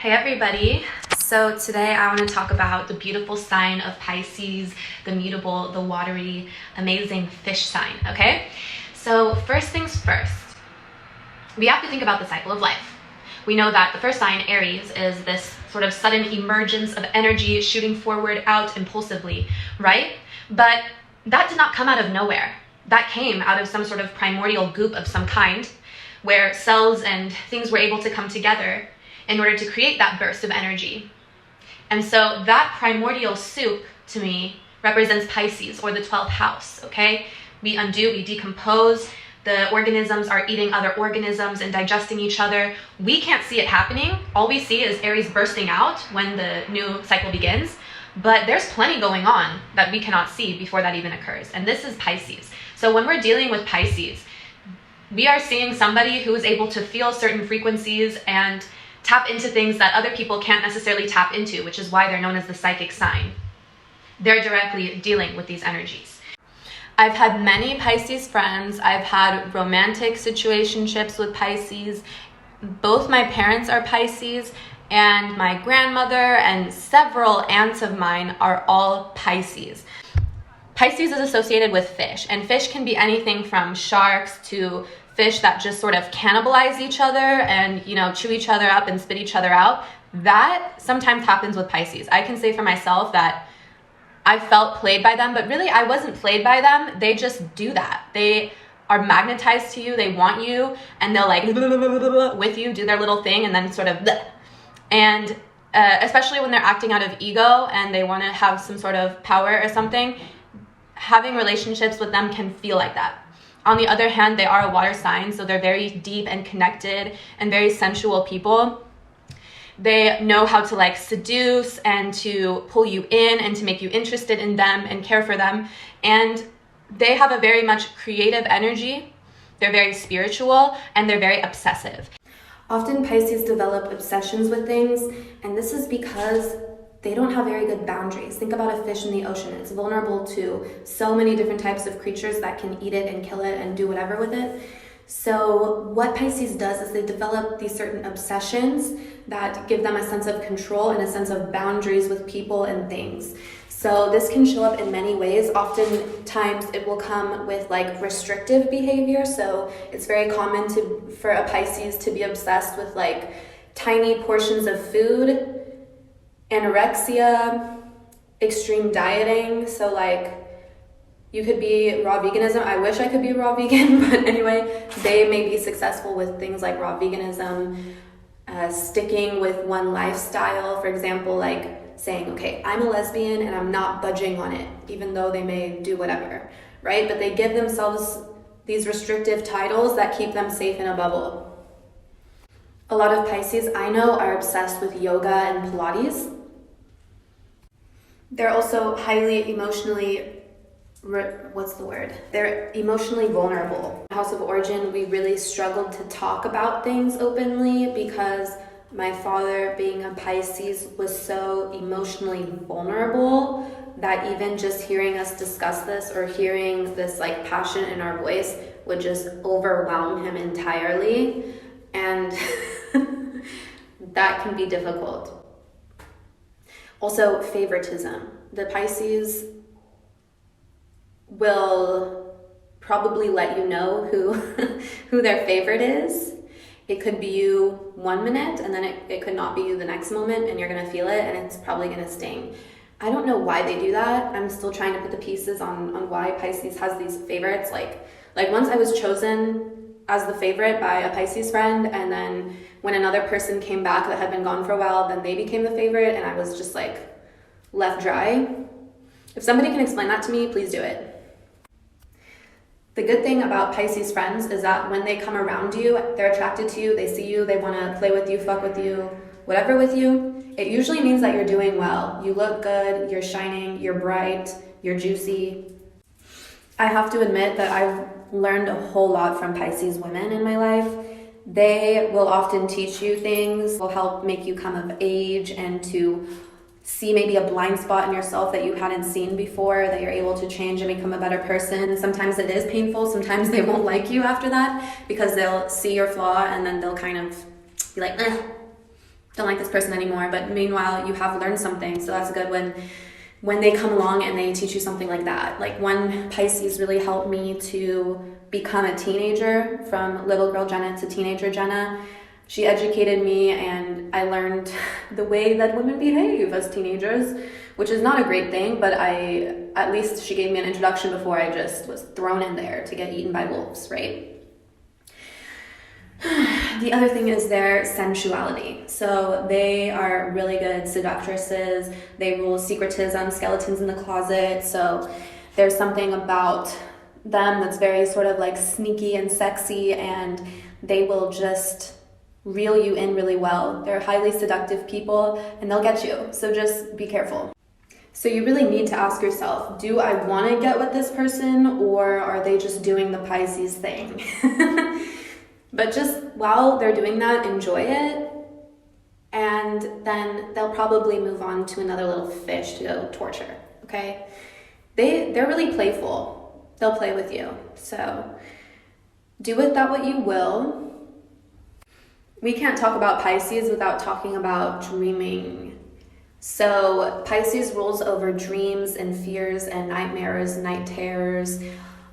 Hey everybody! So today I want to talk about the beautiful sign of Pisces, the mutable, the watery, amazing fish sign, okay? So first things first, we have to think about the cycle of life. We know that the first sign, Aries, is this sort of sudden emergence of energy shooting forward out impulsively, right? But that did not come out of nowhere. That came out of some sort of primordial goop of some kind, where cells and things were able to come together in order to create that burst of energy. And so that primordial soup, to me, represents Pisces, or the 12th house, okay? We undo, we decompose, the organisms are eating other organisms and digesting each other. We can't see it happening. All we see is Aries bursting out when the new cycle begins, but there's plenty going on that we cannot see before that even occurs. And this is Pisces. So when we're dealing with Pisces, we are seeing somebody who is able to feel certain frequencies and tap into things that other people can't necessarily tap into, which is why they're known as the psychic sign. They're directly dealing with these energies. I've had many Pisces friends. I've had romantic situationships with Pisces. Both my parents are Pisces, and my grandmother and several aunts of mine are all Pisces. Pisces is associated with fish, and fish can be anything from sharks to fish that just sort of cannibalize each other and, chew each other up and spit each other out. That sometimes happens with Pisces. I can say for myself that I felt played by them, but really I wasn't played by them. They just do that. They are magnetized to you. They want you, and they'll with you, do their little thing, and then sort of and especially when they're acting out of ego and they want to have some sort of power or something, having relationships with them can feel like that. On the other hand, they are a water sign, so they're very deep and connected and very sensual people. They know how to seduce and to pull you in and to make you interested in them and care for them. And they have a very much creative energy. They're very spiritual and they're very obsessive. Often Pisces develop obsessions with things, and this is because they don't have very good boundaries. Think about a fish in the ocean. It's vulnerable to so many different types of creatures that can eat it and kill it and do whatever with it. So what Pisces does is they develop these certain obsessions that give them a sense of control and a sense of boundaries with people and things. So this can show up in many ways. Oftentimes it will come with restrictive behavior. So it's very common for a Pisces to be obsessed with tiny portions of food, anorexia, extreme dieting. So you could be raw veganism. I wish I could be raw vegan, but anyway, they may be successful with things like raw veganism, sticking with one lifestyle. For example, saying, okay, I'm a lesbian and I'm not budging on it, even though they may do whatever, right? But they give themselves these restrictive titles that keep them safe in a bubble. A lot of Pisces I know are obsessed with yoga and Pilates. They're also highly emotionally, They're emotionally vulnerable. House of Origin, we really struggled to talk about things openly because my father, being a Pisces, was so emotionally vulnerable that even just hearing us discuss this or hearing this passion in our voice would just overwhelm him entirely. And that can be difficult. Also, favoritism. The Pisces will probably let you know who their favorite is. It could be you one minute, and then it could not be you the next moment, and you're going to feel it, and it's probably going to sting. I don't know why they do that. I'm still trying to put the pieces on why Pisces has these favorites. Once I was chosen as the favorite by a Pisces friend, and then when another person came back that had been gone for a while, then they became the favorite, and I was just left dry. If somebody can explain that to me, please do it. The good thing about Pisces friends is that when they come around you, they're attracted to you, they see you, they want to play with you, fuck with you, whatever with you. It usually means that you're doing well. You look good, you're shining, you're bright, you're juicy. I have to admit that I've learned a whole lot from Pisces women in my life. They will often teach you things, will help make you come of age and to see maybe a blind spot in yourself that you hadn't seen before, that you're able to change and become a better person. Sometimes it is painful. Sometimes they won't like you after that because they'll see your flaw and then they'll kind of be like, don't like this person anymore, but meanwhile you have learned something. So that's good when they come along and they teach you something like that. Like one Pisces really helped me to become a teenager, from little girl Jenna to teenager Jenna. She educated me, and I learned the way that women behave as teenagers, which is not a great thing, but at least she gave me an introduction before I just was thrown in there to get eaten by wolves, right? The other thing is their sensuality. So they are really good seductresses. They rule secretism, skeletons in the closet. So there's something about them that's very sort of like sneaky and sexy, and they will just reel you in really well. They're highly seductive people, and they'll get you. So just be careful. So you really need to ask yourself, do I want to get with this person, or are they just doing the Pisces thing? But just while they're doing that, enjoy it, and then they'll probably move on to another little fish to go torture, okay? They're really playful. They'll play with you. So do with that what you will. We can't talk about Pisces without talking about dreaming. So Pisces rules over dreams and fears and nightmares, night terrors,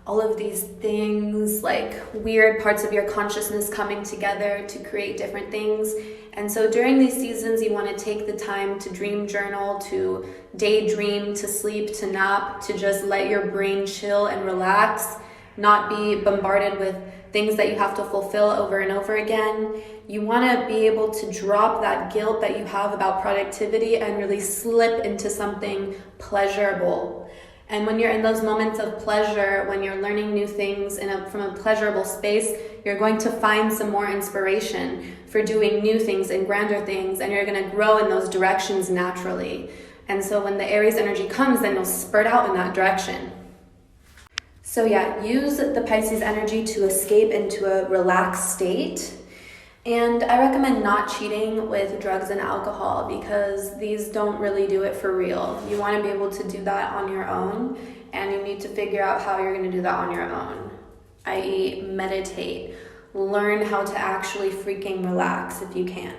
all of these things, like weird parts of your consciousness coming together to create different things. And so during these seasons, you want to take the time to dream journal, to daydream, to sleep, to nap, to just let your brain chill and relax, not be bombarded with things that you have to fulfill over and over again. You want to be able to drop that guilt that you have about productivity and really slip into something pleasurable. And when you're in those moments of pleasure, when you're learning new things from a pleasurable space, you're going to find some more inspiration for doing new things and grander things, and you're going to grow in those directions naturally. And so when the Aries energy comes, then you'll spurt out in that direction. So yeah, use the Pisces energy to escape into a relaxed state. And I recommend not cheating with drugs and alcohol, because these don't really do it for real. You want to be able to do that on your own, and you need to figure out how you're going to do that on your own, i.e. meditate. Learn how to actually freaking relax if you can.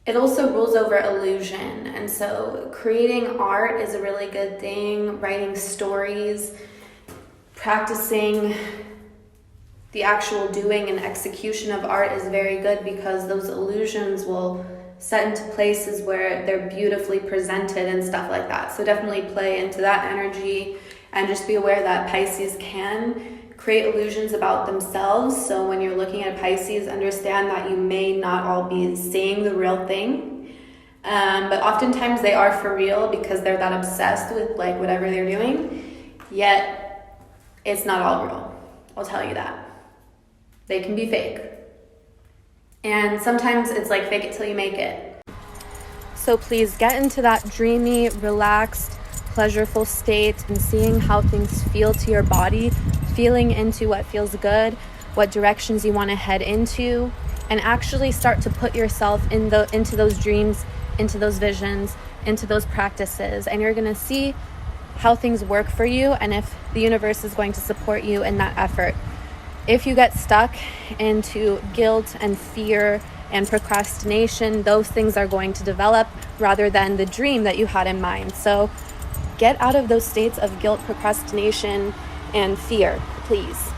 It also rules over illusion, and so creating art is a really good thing. Writing stories, practicing the actual doing and execution of art is very good, because those illusions will set into places where they're beautifully presented and stuff like that. So definitely play into that energy, and just be aware that Pisces can create illusions about themselves. So when you're looking at Pisces, understand that you may not all be seeing the real thing, but oftentimes they are for real, because they're that obsessed with like whatever they're doing. Yet it's not all real, I'll tell you that. They can be fake. And sometimes it's like fake it till you make it. So please get into that dreamy, relaxed, pleasureful state, and seeing how things feel to your body, feeling into what feels good, what directions you want to head into, and actually start to put yourself into those dreams, into those visions, into those practices. And you're going to see how things work for you, and if the universe is going to support you in that effort. If you get stuck into guilt and fear and procrastination, those things are going to develop rather than the dream that you had in mind. So get out of those states of guilt, procrastination, and fear, please.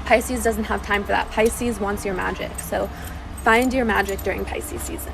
Pisces doesn't have time for that. Pisces wants your magic. So find your magic during Pisces season.